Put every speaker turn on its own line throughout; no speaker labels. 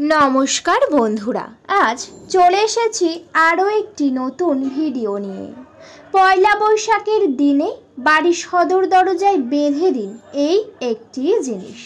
নমস্কার বন্ধুরা, আজ চলে এসেছি আরও একটি নতুন ভিডিও নিয়ে। পয়লা বৈশাখের দিনে বাড়ির সদর দরজায় বেঁধে দিন এই একটি জিনিস।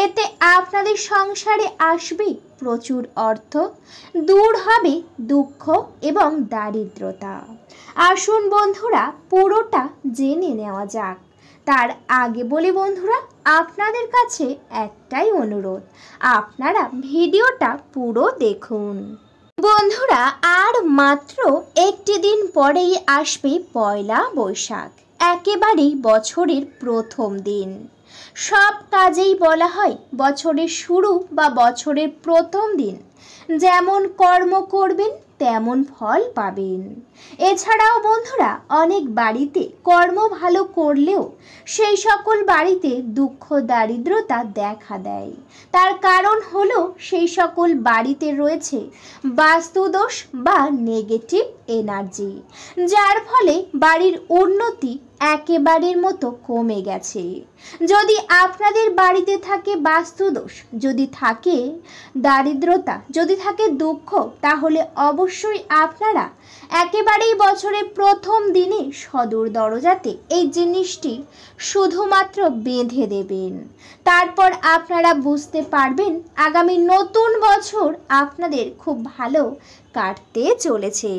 এতে আপনাদের সংসারে আসবে প্রচুর অর্থ, দূর হবে দুঃখ এবং দারিদ্রতা। আসুন বন্ধুরা, পুরোটা জেনে নেওয়া যাক। তার আগে বলি বন্ধুরা, আপনাদের কাছে একটাই অনুরোধ, আপনারা ভিডিওটা পুরো দেখুন। বন্ধুরা, আর মাত্র একটি দিন পরেই আসবে পয়লা বৈশাখ, একেবারেই বছরের প্রথম দিন। সব কাজেই বলা হয় বছরের শুরু বা বছরের প্রথম দিন যেমন কর্ম করবেন তেমন ফল পাবেন। এছাড়াও বন্ধুরা, অনেক বাড়িতে কর্ম ভালো করলেও সেই সকল বাড়িতে দুঃখ দারিদ্রতা দেখা দেয়। তার কারণ হলো সেই সকল বাড়িতে রয়েছে বাস্তুদোষ বা নেগেটিভ এনার্জি, যার ফলে বাড়ির উন্নতি একেবারের মতো কমে গেছে। যদি আপনাদের বাড়িতে থাকে বাস্তুদোষ, যদি থাকে দারিদ্রতা, যদি থাকে দুঃখ, তাহলে অবশ্যই আপনারা একেবারেই বছরের প্রথম দিনে সদর দরজাতে এই জিনিসটি শুধুমাত্র বেঁধে দেবেন। তারপর আপনারা বুঝতে পারবেন আগামী নতুন বছর আপনাদের খুব ভালো কাটতে চলেছে।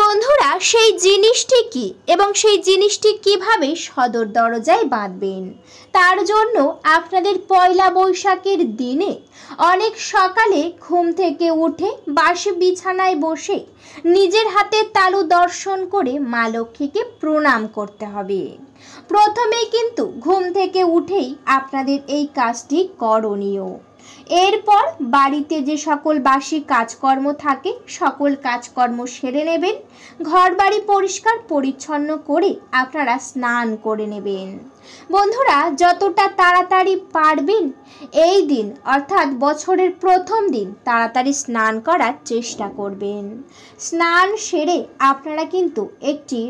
বন্ধুরা, সেই জিনিসটি কি এবং সেই জিনিসটি কিভাবে সদর দরজায় বাঁধবেন, তার জন্য আপনাদের পয়লা বৈশাখের দিনে অনেক সকালে ঘুম থেকে উঠে বাসি বিছানায় বসে নিজের হাতে তালু দর্শন করে মা লক্ষ্মীকে প্রণাম করতে হবে। প্রথমেই কিন্তু ঘুম থেকে উঠেই আপনাদের এই কাজটি করণীয়। এরপর বাড়িতে যে সকল বাসি কাজকর্ম থাকে সকল কাজকর্ম সেরে নেবেন। ঘর বাড়ি পরিষ্কার পরিচ্ছন্ন করে আপনারা স্নান করে নেবেন। বন্ধুরা, যতটা তাড়াতাড়ি পারবেন এই দিন অর্থাৎ বছরের প্রথম দিন তাড়াতাড়ি স্নান করার চেষ্টা করবেন। স্নান সেরে আপনারা কিন্তু একটি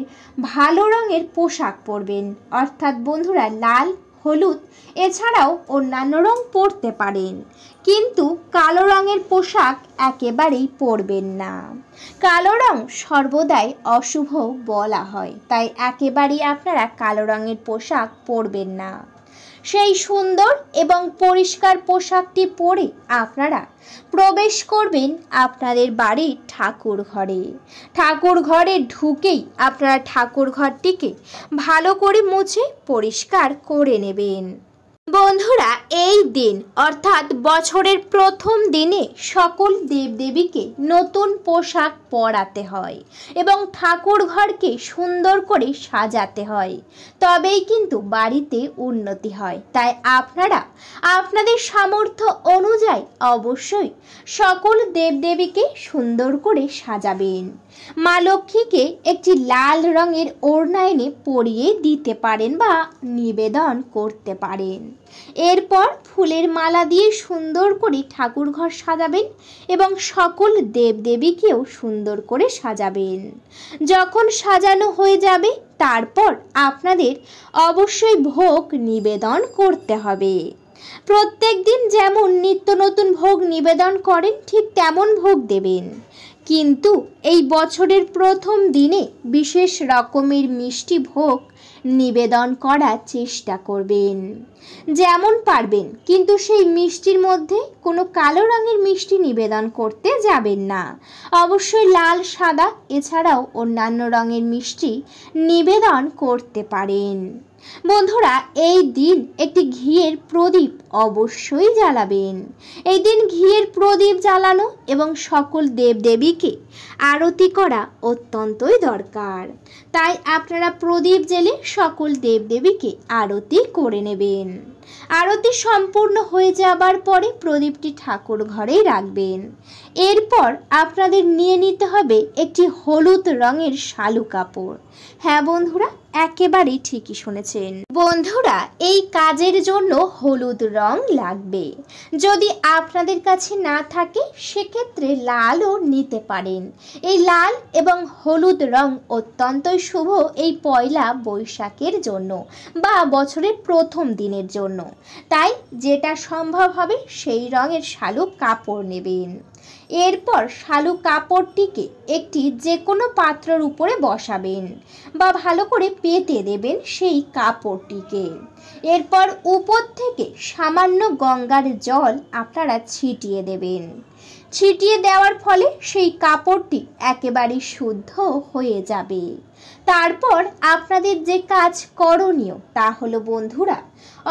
ভালো রঙের পোশাক পরবেন, অর্থাৎ বন্ধুরা লাল, হলুদ এছাড়াও অন্যান্য রং পরতে পারেন, কিন্তু কালো রঙের পোশাক একেবারেই পরবেন না। কালো রং সর্বদাই অশুভ বলা হয়, তাই একেবারেই আপনারা কালো রঙের পোশাক পরবেন না। সেই সুন্দর এবং পরিষ্কার পোশাকটি পরে আপনারা প্রবেশ করবেন আপনাদের বাড়ির ঠাকুর ঘরে। ঠাকুর ঘরে ঢুকেই আপনারা ঠাকুর ঘরটিকে ভালো করে মুছে পরিষ্কার করে নেবেন। বন্ধুরা, এই দিন অর্থাৎ বছরের প্রথম দিনে সকল দেবদেবীকে নতুন পোশাক পরাতে হয় এবং ঠাকুর ঘরকে সুন্দর করে সাজাতে হয়, তবেই কিন্তু বাড়িতে উন্নতি হয়। তাই আপনারা আপনাদের সামর্থ্য অনুযায়ী অবশ্যই সকল দেবদেবীকে সুন্দর করে সাজাবেন। মা লক্ষ্মীকে একটি লাল রঙের ওড়না এনে পরিয়ে দিতে পারেন বা নিবেদন করতে পারেন। এরপর ফুলের মালা দিয়ে সুন্দর করে ঠাকুর ঘর সাজাবেন এবং সকল দেবদেবীকেও সুন্দর করে সাজাবেন। যখন সাজানো হয়ে যাবে তারপর আপনাদের অবশ্যই ভোগ নিবেদন করতে হবে। প্রত্যেক দিন যেমন নিত্য নতুন ভোগ নিবেদন করেন ঠিক তেমন ভোগ দেবেন, কিন্তু এই বছরের প্রথম দিনে বিশেষ রকমের মিষ্টি ভোগ নিবেদন করার চেষ্টা করবেন যেমন পারবেন, কিন্তু সেই মিষ্টির মধ্যে কোনো কালো রঙের মিষ্টি নিবেদন করতে যাবেন না। অবশ্যই লাল, সাদা এছাড়াও অন্যান্য রঙের মিষ্টি নিবেদন করতে পারেন। বন্ধুরা, এই দিন একটি ঘিয়ের প্রদীপ অবশ্যই জ্বালাবেন। এই দিন ঘিয়ের প্রদীপ জ্বালানো এবং সকল দেবদেবীকে আরতি করা অত্যন্তই দরকার। তাই আপনারা প্রদীপ জ্বেলে সকল দেবদেবীকে আরতি করে নেবেন। আরতি সম্পূর্ণ হয়ে যাবার পরে প্রদীপটি ঠাকুর ঘরেই রাখবেন। এরপর আপনাদের নিয়ে নিতে হবে একটি হলুদ রঙের শালু কাপড়। হ্যাঁ বন্ধুরা, একেবারেই ঠিকই শুনেছেন বন্ধুরা, এই কাজের জন্য হলুদ রং লাগবে। যদি আপনাদের কাছে না থাকে সেক্ষেত্রে লালও নিতে পারেন। এই লাল এবং হলুদ রং অত্যন্তই শুভ এই পয়লা বৈশাখের জন্য বা বছরের প্রথম দিনের জন্য। তাই যেটা সম্ভব হবে সেই রঙের শালুক কাপড় নেবেন। এরপর শালুক কাপড়টিকে একটি যে কোনো পাত্রের উপরে বসাবেন বা ভালো করে পেতে দেবেন সেই কাপড়টিকে। এরপর উপর থেকে সামান্য গঙ্গার জল আপনারা ছিটিয়ে দেবেন। ছিটিয়ে দেওয়ার ফলে সেই কাপড়টি একেবারে শুদ্ধ হয়ে যাবে। তারপর আপনাদের যে কাজ করণীয় তা হলো বন্ধুরা,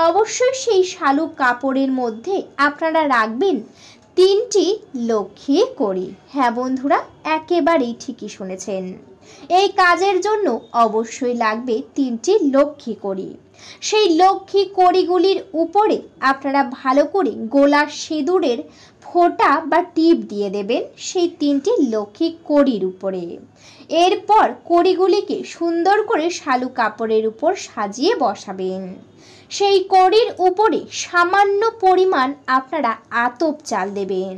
অবশ্যই সেই শালুক কাপড়ের মধ্যে আপনারা রাখবেন 3টি লক্ষ্মী কড়ি। হ্যাঁ বন্ধুরা, একেবারেই ঠিকই শুনেছেন। এই কাজের জন্য অবশ্যই লাগবে 3টি লক্ষ্মী কড়ি। সেই লক্ষ্মী কড়িগুলির উপরে আপনারা ভালো করে গোলাপ সিঁদুরের ফোঁটা বা টিপ দিয়ে দেবেন সেই 3টি লক্ষ্মী কড়ির উপরে। এরপর কড়িগুলিকে সুন্দর করে শালুক কাপড়ের উপর সাজিয়ে বসাবেন। সেই কড়ির উপরে সামান্য পরিমাণ আপনারা আতপ চাল দেবেন।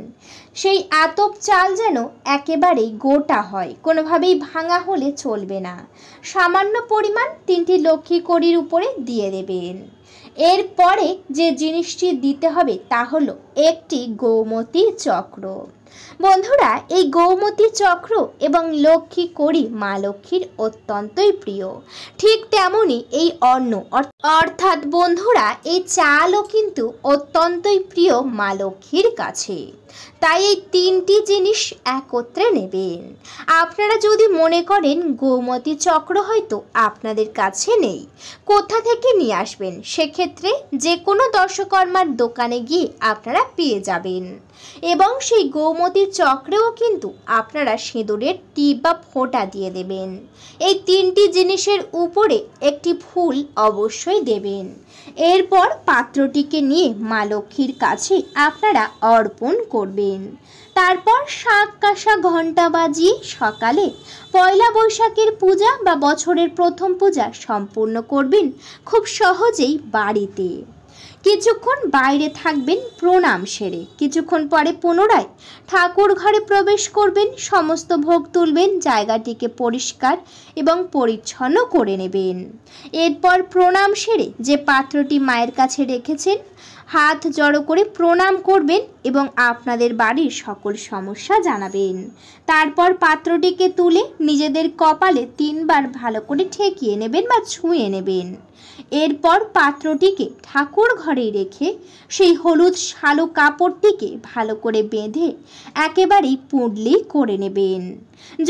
সেই আতপ চাল যেন একেবারেই গোটা হয়, কোনোভাবেই ভাঙা হলে চলবে না। সামান্য পরিমাণ 3টি লক্ষ্মী কড়ির উপরে দিয়ে দেবেন। এরপরে যে জিনিসটি দিতে হবে তা হলো একটি গৌমতী চক্র। বন্ধুরা, এই গৌমতী চক্র এবং লক্ষ্মী কড়ি মা লক্ষ্মীর অত্যন্তই প্রিয়। ঠিক তেমনি এই অন্ন অর্থাৎ বন্ধুরা এই চালও কিন্তু অত্যন্তই প্রিয় মা লক্ষ্মীর কাছে। তাই এই 3টি জিনিস একত্রে নেবেন। আপনারা যদি মনে করেন গৌমতী চক্র হয়তো আপনাদের কাছে নেই, কোথা থেকে নিয়ে আসবেন, সেক্ষেত্রে যে কোনো দর্শকর্মার দোকানে গিয়ে আপনারা পেয়ে যাবেন। এবং সেই গৌমতী চক্রেও কিন্তু আপনারা সিঁদুরের টিপ বা ফোঁটা দিয়ে দেবেন। এই 3টি জিনিসের উপরে একটি ফুল অবশ্যই দেবেন। এরপর পাত্রটিকে নিয়ে মা লক্ষ্মীর কাছে আপনারা অর্পণ করবেন। তারপর শাঁখ কাঁসা ঘণ্টা বাজিয়ে সকালে পয়লা বৈশাখের পূজা বা বছরের প্রথম পূজা সম্পূর্ণ করবেন খুব সহজেই বাড়িতে। কিছুক্ষণ বাইরে থাকবেন প্রণাম সেরে, কিছুক্ষণ পরে পুনরায় ঠাকুর ঘরে প্রবেশ করবেন, সমস্ত ভোগ তুলবেন, জায়গাটিকে পরিষ্কার এবং পরিচ্ছন্ন করে নেবেন। এরপর প্রণাম সেরে যে পাত্রটি মায়ের কাছে রেখেছেন হাত জড়ো করে প্রণাম করবেন এবং আপনাদের বাড়ির সকল সমস্যা জানাবেন। তারপর পাত্রটিকে তুলে নিজেদের কপালে 3 বার ভালো করে ঠেকিয়ে নেবেন বা ছুঁয়ে নেবেন। এরপর পাত্রটিকে ঠাকুর ঘরে রেখে সেই হলুদ শালুক কাপড়টিকে ভালো করে বেঁধে একেবারেই পুঁটলি করে নেবেন।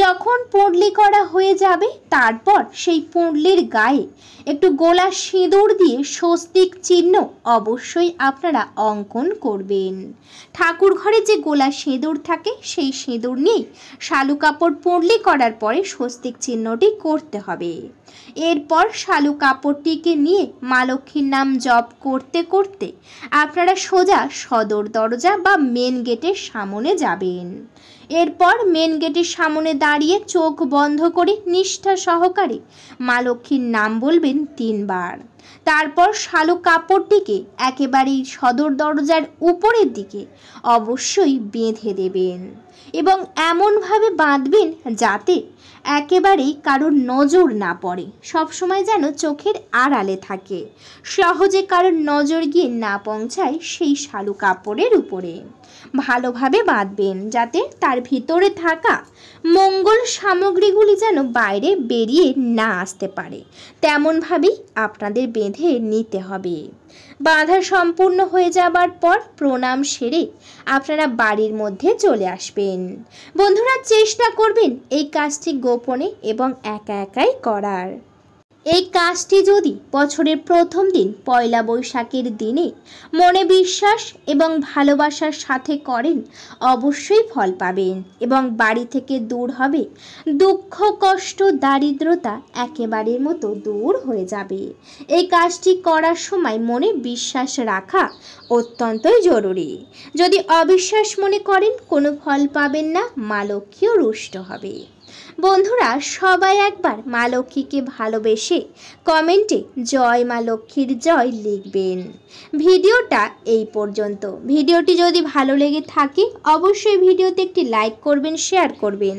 যখন পুঁটলি করা হয়ে যাবে তারপর সেই পুঁটলির গায়ে একটু গোলাপ সিঁদুর দিয়ে স্বস্তিক চিহ্ন অবশ্যই আপনারা অঙ্কন করবেন। ঠাকুর ঘরে যে গোলাপ সিঁদুর থাকে সেই সিঁদুর নিয়ে শালুক কাপড় পুঁটলি করার পরে স্বস্তিক চিহ্নটি করতে হবে। এরপর শালুক কাপড়টিকে নিয়ে মা লক্ষ্মীর নাম জপ করতে করতে আপনারা সোজা সদর দরজা বা মেন গেটের সামনে যাবেন। এরপর মেন গেটের সামনে দাঁড়িয়ে চোখ বন্ধ করে নিষ্ঠা সহকারে মা লক্ষ্মীর নাম বলবেন 3 বার। তারপর শালুক কাপড়টিকে একেবারেই সদর দরজার উপরের দিকে অবশ্যই বেঁধে দেবেন এবং এমনভাবে বাঁধবেন যাতে একেবারেই কারোর নজর না পড়ে, সবসময় যেন চোখের আড়ালে থাকে, সহজে কারোর নজর গিয়ে না পৌঁছায় সেই শালুক কাপড়ের উপরে। ভালোভাবে বাঁধবেন যাতে তার ভিতরে থাকা মঙ্গল সামগ্রীগুলি যেন বাইরে বেরিয়ে না আসতে পারে, তেমনভাবেই আপনাদের বেঁধে নিতে হবে। বাঁধা সম্পূর্ণ হয়ে যাবার পর প্রণাম সেরে আপনারা বাড়ির মধ্যে চলে আসবেন। বন্ধুরা, চেষ্টা করবেন এই কাজটি গোপনে এবং একা একাই করার। এই কাজটি যদি বছরের প্রথম দিন পয়লা বৈশাখের দিনে মনে বিশ্বাস এবং ভালোবাসার সাথে করেন অবশ্যই ফল পাবেন এবং বাড়ি থেকে দূর হবে দুঃখ কষ্ট দারিদ্রতা একেবারের মতো দূর হয়ে যাবে। এই কাজটি করার সময় মনে বিশ্বাস রাখা অত্যন্তই জরুরি। যদি অবিশ্বাস মনে করেন কোনো ফল পাবেন না, মা লক্ষ্মীও রুষ্ট হবে। বন্ধুরা, সবাই একবার মা লক্ষ্মীকে ভালোবেসে কমেন্টে জয় মা লক্ষ্মীর জয় লিখবেন। ভিডিওটা এই পর্যন্ত। ভিডিওটি যদি ভালো লেগে থাকে অবশ্যই ভিডিওতে একটি লাইক করবেন, শেয়ার করবেন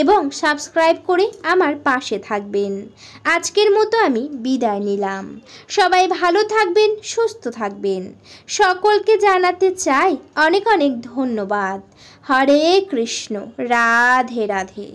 এবং সাবস্ক্রাইব করে আমার পাশে থাকবেন। আজকের মতো আমি বিদায় নিলাম। সবাই ভালো থাকবেন, সুস্থ থাকবেন। সকলকে জানাতে চাই অনেক অনেক ধন্যবাদ। হরে কৃষ্ণ, রাধে রাধে।